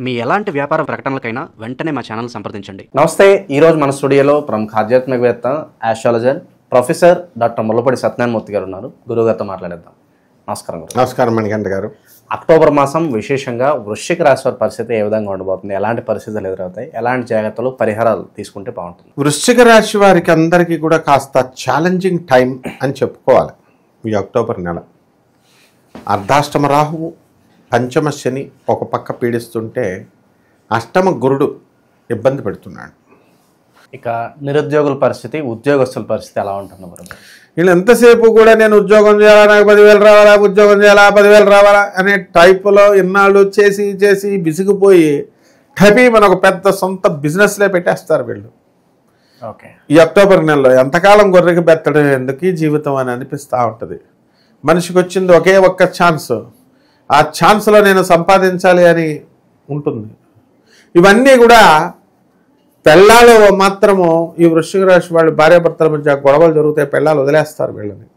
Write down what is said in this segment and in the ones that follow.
మీ ఎలాంటి వ్యాపార ప్రకటనలకైనా వెంటనే మా ఛానల్ సంప్రదించండి. నమస్తే. ఈరోజు మన స్టూడియోలో ప్రముఖ ఆధ్యాత్మికవేత్త, astrologer, professor doctor Mullapudi Satyanarayana Murthy గారు ఉన్నారు. గురువు గారితో మాట్లాడేద్దాం. నమస్కారం గురు. నమస్కారం మణికంఠ గారు. అక్టోబర్ మాసం విశేషంగా వృశ్చిక రాశి వారి పరిస్థితి ఏ విధంగా ఉండబోతుంది, ఎలాంటి పరిస్థితులు ఎదురవుతాయి, ఎలాంటి జాగ్రత్తలు పరిహారాలు తీసుకుంటే బాగుంటుంది? వృశ్చిక రాశి వారికి అందరికీ కూడా కాస్త ఛాలెంజింగ్ టైం అని చెప్పుకోవాలి. ఈ అక్టోబర్ నెల అర్ధాష్టమ రాహువు, పంచమ శని ఒక పక్క పీడిస్తుంటే అష్టమ గురుడు ఇబ్బంది పెడుతున్నాడు. ఇక నిరుద్యోగుల పరిస్థితి, ఉద్యోగస్తుల పరిస్థితి ఎలా ఉంటుంది గురు? వీళ్ళు ఎంతసేపు కూడా నేను ఉద్యోగం చేయాలా, నాకు 10,000 రావాలా, ఉద్యోగం చేయాలా, 10,000 రావాలా అనే టైపులో ఇన్నాళ్ళు చేసి చేసి విసిగిపోయి టపీ మన ఒక పెద్ద సొంత బిజినెస్లే పెట్టేస్తారు వీళ్ళు. ఓకే. ఈ అక్టోబర్ నెలలో ఎంతకాలం గొర్రెకి బెత్తడం ఎందుకు ఈ జీవితం అని అనిపిస్తూ ఉంటుంది. మనిషికి వచ్చింది ఒకే ఒక్క ఛాన్స్, ఆ ఛాన్స్లో నేను సంపాదించాలి అని ఉంటుంది. ఇవన్నీ కూడా పెళ్ళాలు మాత్రము ఈ వృశ్చిక రాశి వాళ్ళు భార్యాభర్తల మధ్య గొడవలు జరుగుతాయి, పెళ్ళాలు వదిలేస్తారు వీళ్ళని,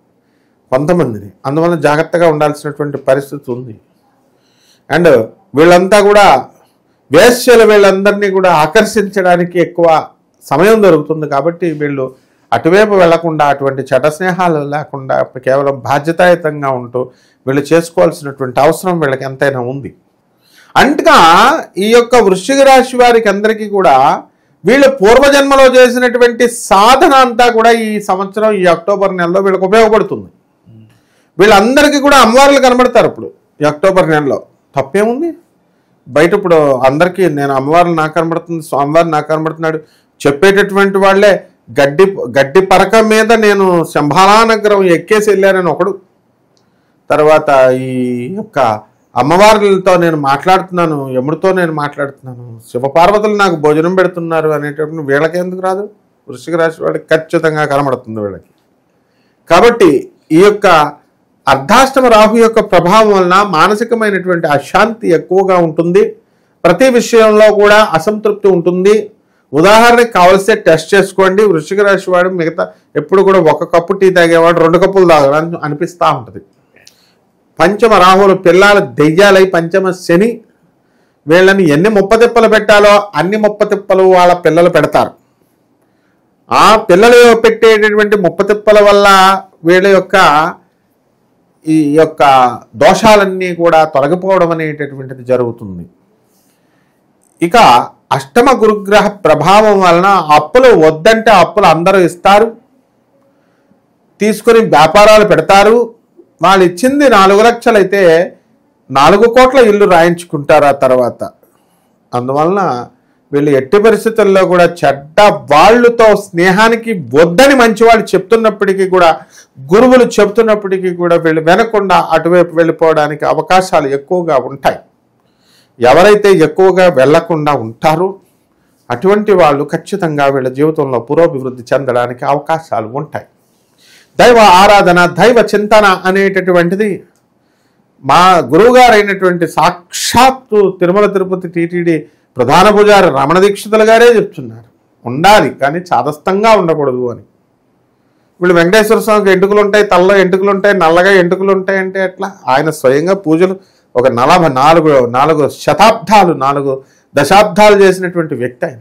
కొంతమందిని. అందువల్ల జాగ్రత్తగా ఉండాల్సినటువంటి పరిస్థితి ఉంది. అండ్ వీళ్ళంతా కూడా వేశ్యలు వీళ్ళందరినీ కూడా ఆకర్షించడానికి ఎక్కువ సమయం దొరుకుతుంది. కాబట్టి వీళ్ళు అటువైపు వెళ్లకుండా, అటువంటి చెడ్డ స్నేహాలు లేకుండా కేవలం బాధ్యతాయుతంగా ఉంటూ వీళ్ళు చేసుకోవాల్సినటువంటి అవసరం వీళ్ళకి ఎంతైనా ఉంది. అంటగా ఈ యొక్క వృశ్చిక రాశి వారికి అందరికీ కూడా వీళ్ళు పూర్వజన్మలో చేసినటువంటి సాధన అంతా కూడా ఈ సంవత్సరం ఈ అక్టోబర్ నెలలో వీళ్ళకి ఉపయోగపడుతుంది. వీళ్ళందరికీ కూడా అమ్మవార్లు కనబడతారు ఇప్పుడు ఈ అక్టోబర్ నెలలో. తప్పేముంది? బయట ఇప్పుడు అందరికీ నేను అమ్మవార్లు నాకు కనబడుతుంది, స్వామివారు నాకు కనబడుతున్నాడు చెప్పేటటువంటి వాళ్ళే గడ్డి పరక మీద నేను శంభాలానగరం ఎక్కేసి వెళ్ళానని ఒకడు, తర్వాత ఈ యొక్క అమ్మవార్లతో నేను మాట్లాడుతున్నాను, యముడితో నేను మాట్లాడుతున్నాను, శివపార్వతులు నాకు భోజనం పెడుతున్నారు అనేటప్పుడు వీళ్ళకి ఎందుకు రాదు? వృశ్చిక రాశి వాళ్ళకి ఖచ్చితంగా కనబడుతుంది వీళ్ళకి. కాబట్టి ఈ యొక్క అర్ధాష్టమ రాహు యొక్క ప్రభావం వలన మానసికమైనటువంటి అశాంతి ఎక్కువగా ఉంటుంది. ప్రతి విషయంలో కూడా అసంతృప్తి ఉంటుంది. ఉదాహరణకి కావలిస్తే టెస్ట్ చేసుకోండి. వృశ్చిక రాశి వాడు మిగతా ఎప్పుడు కూడా ఒక కప్పు టీ తాగేవాడు 2 కప్పులు తాగడానికి అనిపిస్తూ ఉంటుంది. పంచమ రాహువులు పిల్లలు దెయ్యాలై, పంచమ శని వీళ్ళని ఎన్ని ముప్పతిప్పలు పెట్టాలో అన్ని ముప్పతిప్పలు వాళ్ళ పిల్లలు పెడతారు. ఆ పిల్లలు పెట్టేటటువంటి ముప్పతిప్పల వల్ల వీళ్ళ యొక్క ఈ యొక్క దోషాలన్నీ కూడా తొలగిపోవడం అనేటటువంటిది జరుగుతుంది. ఇక అష్టమ గురుగ్రహ ప్రభావం వలన అప్పులు వద్దంటే అప్పులు అందరూ ఇస్తారు, తీసుకొని వ్యాపారాలు పెడతారు. వాళ్ళు ఇచ్చింది 4 లక్షలు అయితే 4 కోట్ల ఇల్లు రాయించుకుంటారు ఆ తర్వాత. అందువలన వీళ్ళు ఎట్టి పరిస్థితుల్లో కూడా చెడ్డ వాళ్ళతో స్నేహానికి వద్దని మంచివాళ్ళు చెప్తున్నప్పటికీ కూడా, గురువులు చెప్తున్నప్పటికీ కూడా వీళ్ళు వినకుండా అటువైపు వెళ్ళిపోవడానికి అవకాశాలు ఎక్కువగా ఉంటాయి. ఎవరైతే ఎక్కువగా వెళ్లకుండా ఉంటారో అటువంటి వాళ్ళు ఖచ్చితంగా వీళ్ళ జీవితంలో పురోభివృద్ధి చెందడానికి అవకాశాలు ఉంటాయి. దైవ ఆరాధన, దైవ చింతన అనేటటువంటిది మా గురువుగారు అయినటువంటి సాక్షాత్తు తిరుమల తిరుపతి టీటీడీ ప్రధాన పూజారి రమణ దీక్షితులు గారే చెప్తున్నారు, ఉండాలి కానీ చాదస్తంగా ఉండకూడదు అని. వీళ్ళు వెంకటేశ్వర స్వామికి ఎంటుకలు ఉంటాయి, తలలో ఎంటుకలు ఉంటాయి, నల్లగా ఎంటుకలు ఉంటాయి అంటే ఎట్లా? ఆయన స్వయంగా పూజలు ఒక 4 శతాబ్దాలు 4 దశాబ్దాలు చేసినటువంటి వ్యక్తి ఆయన.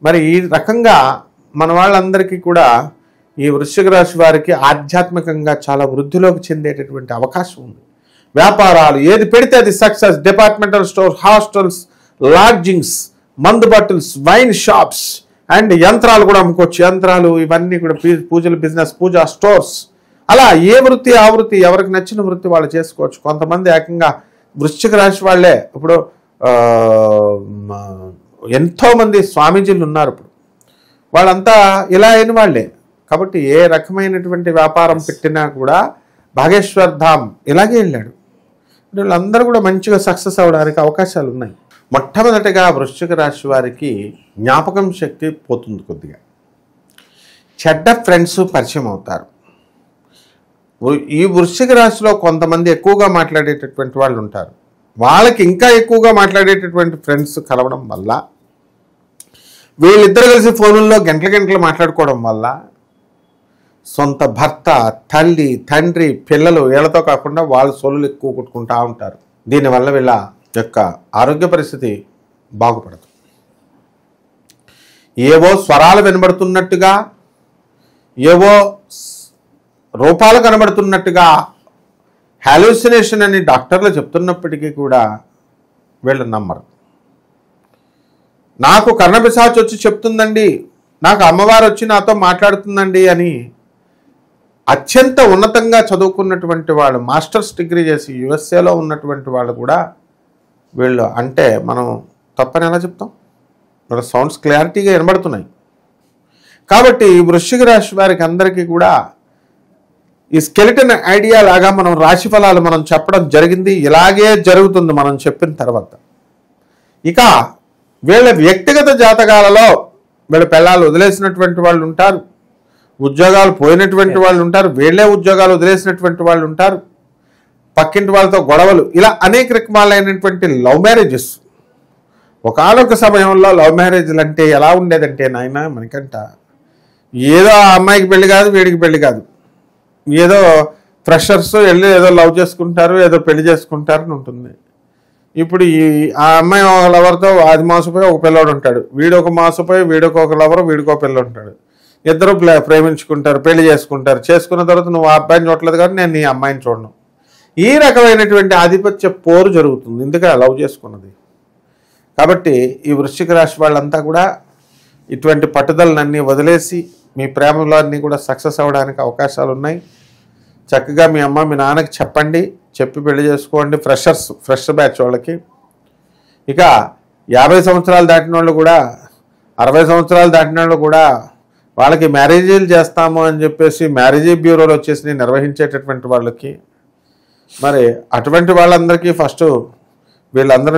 మరి ఈ రకంగా మన వాళ్ళందరికీ కూడా ఈ వృశ్చిక రాశి వారికి ఆధ్యాత్మికంగా చాలా వృద్ధిలోకి చెందేటటువంటి అవకాశం ఉంది. వ్యాపారాలు ఏది పెడితే అది సక్సెస్. డిపార్ట్మెంటల్ స్టోర్, హాస్టల్స్, లాడ్జింగ్స్, మందు బాటిల్స్, వైన్ షాప్స్ అండ్ యంత్రాలు కూడా అమ్ముకోవచ్చు. యంత్రాలు ఇవన్నీ కూడా పూజల బిజినెస్, పూజా స్టోర్స్, అలా ఏ వృత్తి ఆ వృత్తి, ఎవరికి నచ్చిన వృత్తి వాళ్ళు చేసుకోవచ్చు. కొంతమంది ఏకంగా వృశ్చిక రాశి వాళ్ళే ఇప్పుడు ఎంతోమంది స్వామీజీలు ఉన్నారు ఇప్పుడు, వాళ్ళంతా ఇలా అయిన వాళ్ళే. కాబట్టి ఏ రకమైనటువంటి వ్యాపారం పెట్టినా కూడా భాగేశ్వర్ ధామ్ ఇలాగే వెళ్ళాడు. వీళ్ళందరూ కూడా మంచిగా సక్సెస్ అవ్వడానికి అవకాశాలు ఉన్నాయి. మొట్టమొదటిగా వృశ్చిక రాశి వారికి జ్ఞాపకం శక్తి పోతుంది కొద్దిగా. చెడ్డ ఫ్రెండ్స్ పరిచయం అవుతారు. ఈ వృశ్చిక రాశిలో కొంతమంది ఎక్కువగా మాట్లాడేటటువంటి వాళ్ళు ఉంటారు. వాళ్ళకి ఇంకా ఎక్కువగా మాట్లాడేటటువంటి ఫ్రెండ్స్ కలవడం వల్ల, వీళ్ళిద్దరు కలిసి ఫోనుల్లో గంటలు మాట్లాడుకోవడం వల్ల సొంత భర్త, తల్లి, తండ్రి, పిల్లలు వీళ్ళతో కాకుండా వాళ్ళు సొల్లులు ఎక్కువ కొట్టుకుంటూ ఉంటారు. దీనివల్ల వీళ్ళ యొక్క ఆరోగ్య పరిస్థితి బాగుపడదు. ఏవో స్వరాలు వినబడుతున్నట్టుగా, ఏవో రూపాలు కనబడుతున్నట్టుగా హాలూసినేషన్ అని డాక్టర్లు చెప్తున్నప్పటికీ కూడా వీళ్ళు నమ్మరు. నాకు కర్ణపిశాచి వచ్చి చెప్తుందండి, నాకు అమ్మవారు వచ్చి నాతో మాట్లాడుతుందండి అని అత్యంత ఉన్నతంగా చదువుకున్నటువంటి వాళ్ళు, మాస్టర్స్ డిగ్రీ చేసి యుఎస్ఏలో ఉన్నటువంటి వాళ్ళు కూడా వీళ్ళు అంటే మనం తప్పని ఎలా చెప్తాం? వాళ్ళ సౌండ్స్ క్లారిటీగా వినబడుతున్నాయి. కాబట్టి వృశ్చిక రాశి వారికి అందరికీ కూడా ఈ స్కెలిటన్ ఐడియా లాగా మనం రాశి ఫలాలు మనం చెప్పడం జరిగింది. ఇలాగే జరుగుతుంది మనం చెప్పిన తర్వాత. ఇక వీళ్ళ వ్యక్తిగత జాతకాలలో వీళ్ళ పిల్లలు వదిలేసినటువంటి వాళ్ళు ఉంటారు, ఉద్యోగాలు పోయినటువంటి వాళ్ళు ఉంటారు, వీళ్ళే ఉద్యోగాలు వదిలేసినటువంటి వాళ్ళు ఉంటారు, పక్కింటి వాళ్ళతో గొడవలు, ఇలా అనేక రకాలైనటువంటి లవ్ మ్యారేజెస్. ఒకానొక సమయంలో లవ్ మ్యారేజ్లు అంటే ఎలా ఉండేదంటే నాయన మనకంట ఏదో ఆ అమ్మాయికి పెళ్లి కాదు, వీడికి పెళ్లి కాదు, ఏదో ఫ్రెషర్స్ వెళ్ళి ఏదో లవ్ చేసుకుంటారు, ఏదో పెళ్లి చేసుకుంటారు అని ఉంటుంది. ఇప్పుడు ఆ అమ్మాయి ఒక లవర్తో అది మోసపోయి ఒక పిల్లోడు ఉంటాడు, వీడొక మోసపోయి వీడొక లవర్, వీడికో పిల్లోడు ఉంటాడు. ఇద్దరు ప్రేమించుకుంటారు, పెళ్లి చేసుకుంటారు. చేసుకున్న తర్వాత నువ్వు ఆ అబ్బాయిని చూడలేదు కాబట్టి నేను నీ అమ్మాయిని చూడను. ఈ రకమైనటువంటి ఆధిపత్య పోరు జరుగుతుంది, ఎందుకంటే లవ్ చేసుకున్నది. కాబట్టి ఈ వృశ్చిక రాశి వాళ్ళంతా కూడా ఇటువంటి పట్టుదలనన్నీ వదిలేసి మీ ప్రేమలో అన్నీ కూడా సక్సెస్ అవ్వడానికి అవకాశాలు ఉన్నాయి. చక్కగా మీ అమ్మ మీ నాన్నకి చెప్పండి, చెప్పి పెళ్లి చేసుకోండి. ఫ్రెష్ బ్యాచ్ వాళ్ళకి. ఇక 50 సంవత్సరాలు దాటిన వాళ్ళు కూడా, 60 సంవత్సరాలు దాటిన వాళ్ళు కూడా వాళ్ళకి మ్యారేజీలు చేస్తాము అని చెప్పేసి మ్యారేజీ బ్యూరోలు వచ్చేసి నిర్వహించేటటువంటి వాళ్ళకి, మరి అటువంటి వాళ్ళందరికీ ఫస్ట్ వీళ్ళందరూ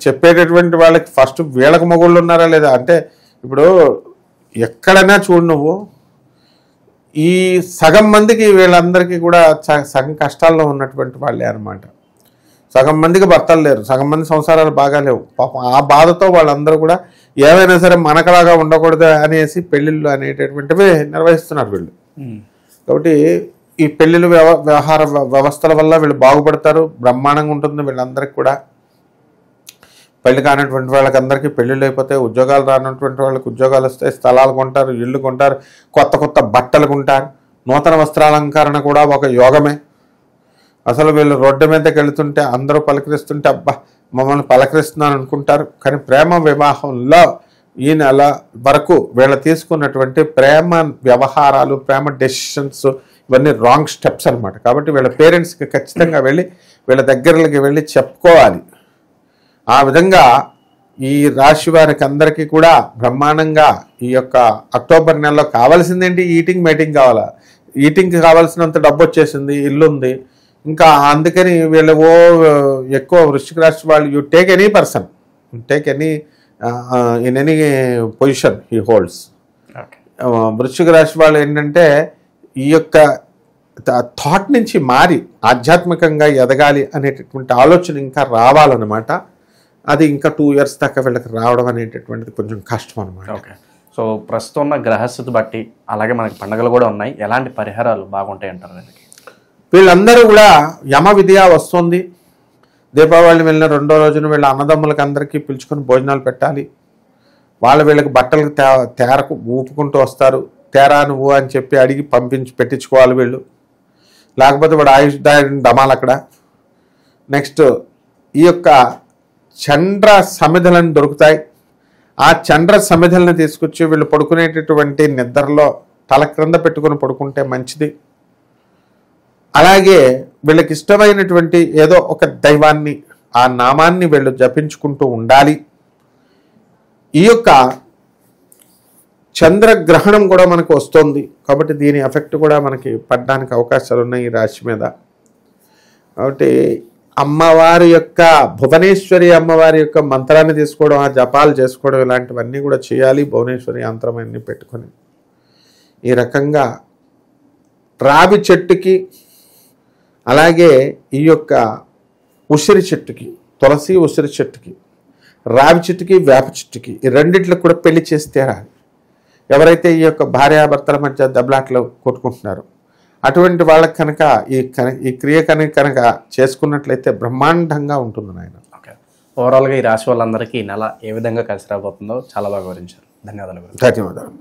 చెప్పేటటువంటి వాళ్ళకి ఫస్ట్ వీళ్ళకి మొగుళ్ళు ఉన్నారా లేదా అంటే, ఇప్పుడు ఎక్కడైనా చూడు నువ్వు, ఈ సగం మందికి వీళ్ళందరికీ కూడా సగం కష్టాల్లో ఉన్నటువంటి వాళ్ళే అనమాట. సగం మందికి భర్తలు లేరు, సగం మంది సంసారాలు బాగా లేవు. పాపం ఆ బాధతో వాళ్ళందరూ కూడా ఏమైనా సరే మనకలాగా ఉండకూడదు అనేసి పెళ్ళిళ్ళు అనేటటువంటివి నిర్వహిస్తున్నారు వీళ్ళు. కాబట్టి ఈ పెళ్ళిళ్ళు వ్యవహార వ్యవస్థల వల్ల వీళ్ళు బాగుపడతారు, బ్రహ్మాండంగా ఉంటుంది వీళ్ళందరికీ కూడా. పెళ్లి కానటువంటి వాళ్ళకి అందరికీ పెళ్ళిళ్ళు అయిపోతాయి, ఉద్యోగాలు రానటువంటి వాళ్ళకి ఉద్యోగాలు వస్తాయి, స్థలాలు కొంటారు, ఇళ్ళు కొంటారు, కొత్త కొత్త బట్టలు కొంటారు, నూతన వస్త్రాలంకరణ కూడా ఒక యోగమే. అసలు వీళ్ళు రోడ్డు మీదకి వెళుతుంటే అందరూ పలకరిస్తుంటే అబ్బా మమ్మల్ని పలకరిస్తున్నాను అనుకుంటారు. కానీ ప్రేమ వివాహంలో ఈ నెల వరకు వీళ్ళు తీసుకున్నటువంటి ప్రేమ వ్యవహారాలు, ప్రేమ డెసిషన్స్ ఇవన్నీ రాంగ్ స్టెప్స్ అనమాట. కాబట్టి వీళ్ళ పేరెంట్స్కి ఖచ్చితంగా వెళ్ళి వీళ్ళ దగ్గరకి వెళ్ళి చెప్పుకోవాలి. ఆ విధంగా ఈ రాశి వారికి అందరికీ కూడా బ్రహ్మాండంగా ఈ యొక్క అక్టోబర్ నెలలో కావాల్సిందేంటి? ఈటింగ్ మేటింగ్ కావాలా? ఈటింగ్కి కావాల్సినంత డబ్బు వచ్చేసింది, ఇల్లు ఉంది. ఇంకా అందుకని వీళ్ళు ఎక్కువ వృశ్చిక రాశి వాళ్ళు, you take any person, take any in any position he holds. వృశ్చిక రాశి వాళ్ళు ఏంటంటే ఈ యొక్క థాట్ నుంచి మారి ఆధ్యాత్మికంగా ఎదగాలి అనేటటువంటి ఆలోచన ఇంకా రావాలన్నమాట. అది ఇంకా 2 years దాకా వీళ్ళకి రావడం అనేటటువంటిది కొంచెం కష్టం అనమాట. ఓకే. సో ప్రస్తుతం ఉన్న గ్రహస్థితి బట్టి అలాగే మనకి పండుగలు కూడా ఉన్నాయి, ఎలాంటి పరిహారాలు బాగుంటాయి అంటారు వీళ్ళకి? వీళ్ళందరూ కూడా యమ విద్య వస్తుంది. దీపావళి వెళ్ళిన 2వ రోజున వీళ్ళ అన్నదమ్ములకి అందరికీ పిలుచుకొని భోజనాలు పెట్టాలి. వీళ్ళకి బట్టలకు తేరకు ఊపుకుంటూ వస్తారు. తేరా నువ్వు అని చెప్పి అడిగి పెట్టించుకోవాలి వీళ్ళు, లేకపోతే వాడు ఆయుష్దాయం డమాలు అక్కడ. నెక్స్ట్ ఈ యొక్క చంద్ర సమిధలను దొరుకుతాయి. ఆ చంద్ర సమిధలను తీసుకొచ్చి వీళ్ళు పడుకునేటటువంటి నిద్రలో తల క్రింద పెట్టుకుని పడుకుంటే మంచిది. అలాగే వీళ్ళకి ఇష్టమైనటువంటి ఏదో ఒక దైవాన్ని, ఆ నామాన్ని వీళ్ళు జపించుకుంటూ ఉండాలి. ఈ యొక్క చంద్రగ్రహణం కూడా మనకు వస్తుంది కాబట్టి దీని ఎఫెక్ట్ కూడా మనకి పడడానికి అవకాశాలు ఉన్నాయి ఈ రాశి మీద. కాబట్టి అమ్మవారి యొక్క భువనేశ్వరి అమ్మవారి యొక్క మంత్రాన్ని తీసుకోవడం, ఆ జపాలు చేసుకోవడం, ఇలాంటివన్నీ కూడా చేయాలి. భువనేశ్వరి యంత్రం అన్నీ పెట్టుకొని ఈ రకంగా రావి చెట్టుకి, అలాగే ఈ యొక్క ఉసిరి చెట్టుకి, తులసి ఉసిరి చెట్టుకి, రావి చెట్టుకి, వేప చెట్టుకి, ఈ రెండిట్లకు కూడా పెళ్లి చేస్తే రాలి. ఎవరైతే ఈ యొక్క భార్యాభర్తల మధ్య దెబ్బలాట్లు కొట్టుకుంటున్నారో అటువంటి వాళ్ళకి కనుక ఈ క్రియ కనుక చేసుకున్నట్లయితే బ్రహ్మాండంగా ఉంటుంది నాయన. ఓకే, ఓవరాల్గా ఈ రాశి వాళ్ళందరికీ ఈ నెల ఏ విధంగా కలిసి రాబోతుందో చాలా బాగా వివరించారు. ధన్యవాదాలు. ధన్యవాదాలు.